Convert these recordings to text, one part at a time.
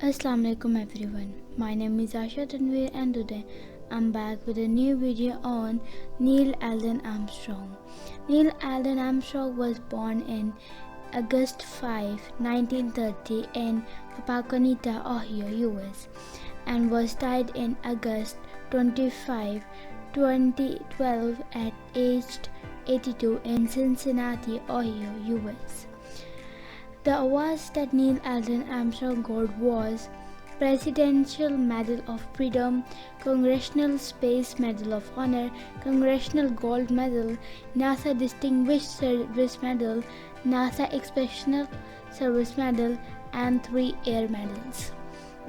Assalamu alaikum everyone. My name is Ayesha Tanvir and today I'm back with a new video on Neil Alden Armstrong. Neil Alden Armstrong was born in August 5, 1930 in Papaconeta, Ohio, US and was died in August 25, 2012 at aged 82 in Cincinnati, Ohio, US. The awards that Neil Alden Armstrong got was Presidential Medal of Freedom, Congressional Space Medal of Honor, Congressional Gold Medal, NASA Distinguished Service Medal, NASA Exceptional Service Medal, and 3 Air Medals.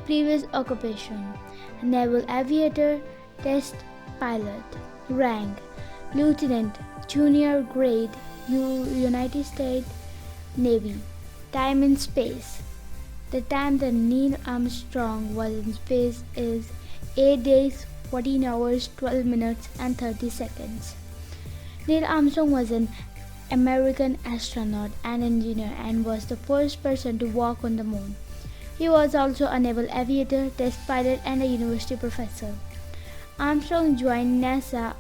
Previous occupation: Naval Aviator, Test Pilot. Rank: Lieutenant, Junior Grade, United States Navy. Time in space. The time that Neil Armstrong was in space is 8 days, 14 hours, 12 minutes, and 30 seconds. Neil Armstrong was an American astronaut and engineer and was the first person to walk on the moon. He was also a naval aviator, test pilot, and a university professor. Armstrong joined NASA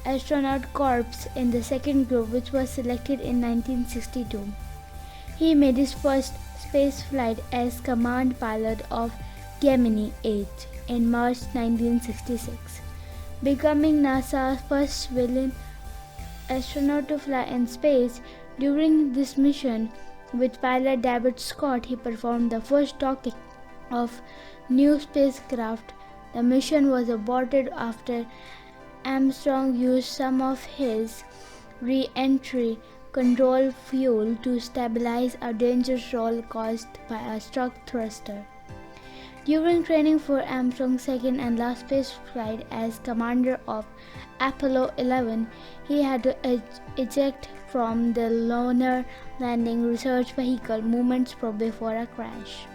Astronaut Corps in the second group, which was selected in 1962. He made his first space flight as command pilot of Gemini 8 in March 1966, becoming NASA's first civilian astronaut to fly in space. During this mission, with pilot David Scott, he performed the first docking of new spacecraft. The mission was aborted after Armstrong used some of his re-entry control fuel to stabilize a dangerous roll caused by a struck thruster. During training for Armstrong's second and last space flight as commander of Apollo 11, he had to eject from the Lunar Landing Research Vehicle moments before a crash.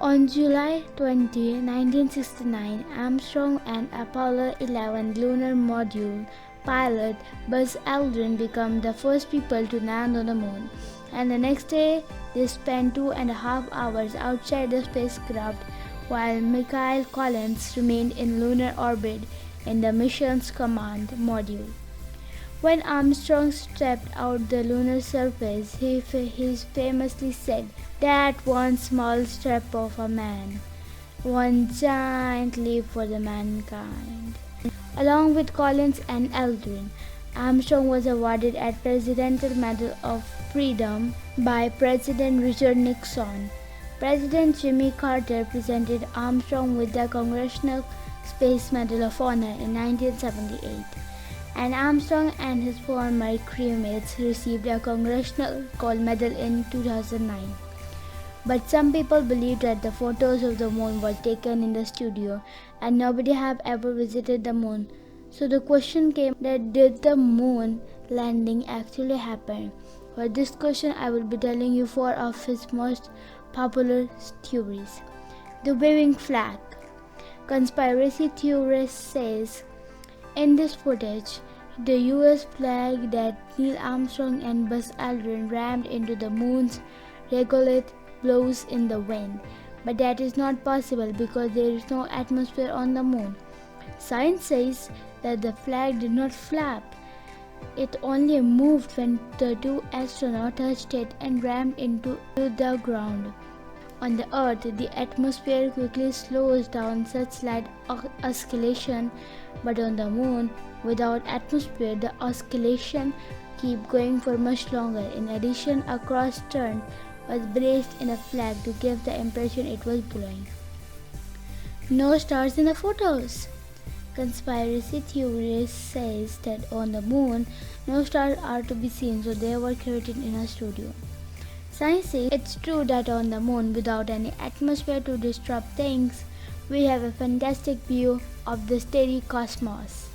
On July 20, 1969, Armstrong and Apollo 11 lunar module pilot Buzz Aldrin became the first people to land on the moon, and the next day they spent 2.5 hours outside the spacecraft while Michael Collins remained in lunar orbit in the mission's command module. When Armstrong stepped out the lunar surface, he famously said, "That one small step of a man, one giant leap for the mankind." Along with Collins and Aldrin, Armstrong was awarded a Presidential Medal of Freedom by President Richard Nixon. President Jimmy Carter presented Armstrong with the Congressional Space Medal of Honor in 1978, and Armstrong and his former crewmates received a Congressional Gold Medal in 2009. But some people believe that the photos of the moon were taken in the studio and nobody have ever visited the moon. So the question came that did the moon landing actually happen? For this question I will be telling you 4 of his most popular theories. The waving flag. Conspiracy theorist says in this footage the US flag that Neil Armstrong and Buzz Aldrin rammed into the moon's regolith blows in the wind, but that is not possible because there is no atmosphere on the moon. Science says that the flag did not flap. It only moved when the 2 astronauts touched it and rammed into the ground. On the Earth, the atmosphere quickly slows down such slight oscillation, but on the moon, without atmosphere, the oscillation keep going for much longer. In addition, a cross turn was braced in a flag to give the impression it was blowing. No stars in the photos. Conspiracy theorist says that on the moon, no stars are to be seen, so they were created in a studio. Science says it's true that on the moon, without any atmosphere to disrupt things, we have a fantastic view of the steady cosmos.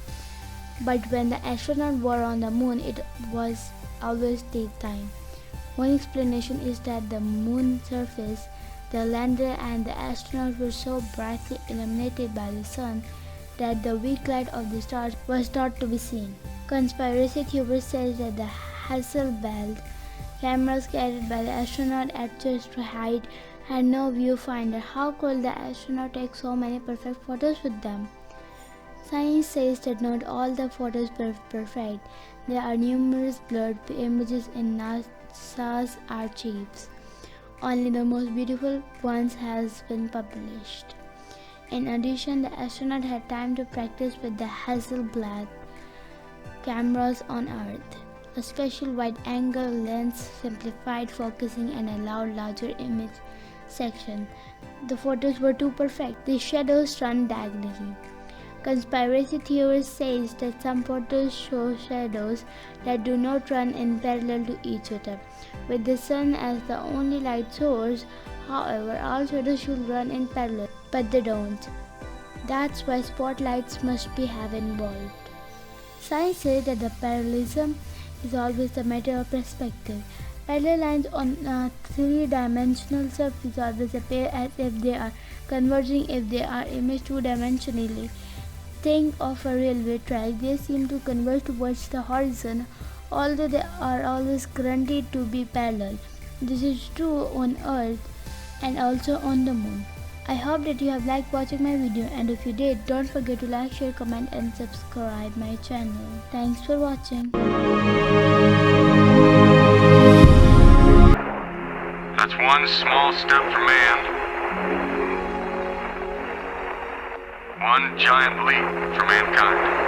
But when the astronauts were on the moon, it was always daytime. One explanation is that the moon surface, the lander and the astronauts were so brightly illuminated by the sun that the weak light of the stars was not to be seen. Conspiracy theorist says that the Hasselblad cameras carried by the astronaut adjust to hide had no viewfinder. How could the astronaut take so many perfect photos with them? Science says that not all the photos were perfect. There are numerous blurred images in NASA's archives. Only the most beautiful ones has been published. In addition, the astronaut had time to practice with the Hasselblad cameras on Earth. A special wide-angle lens simplified focusing and allowed larger image section. The photos were too perfect. The shadows run diagonally. Conspiracy theorists say that some photos show shadows that do not run in parallel to each other. With the sun as the only light source, however, all shadows should run in parallel, but they don't. That's why spotlights must have involved. Science says that the parallelism is always a matter of perspective. Parallel lines on a three-dimensional surface always appear as if they are converging if they are imaged two-dimensionally. Think of a railway track. They seem to converge towards the horizon, although they are always granted to be parallel. This is true on Earth and also on the Moon. I hope that you have liked watching my video, and if you did, don't forget to like, share, comment and subscribe my channel. Thanks for watching. That's one small step for man, one giant leap for mankind.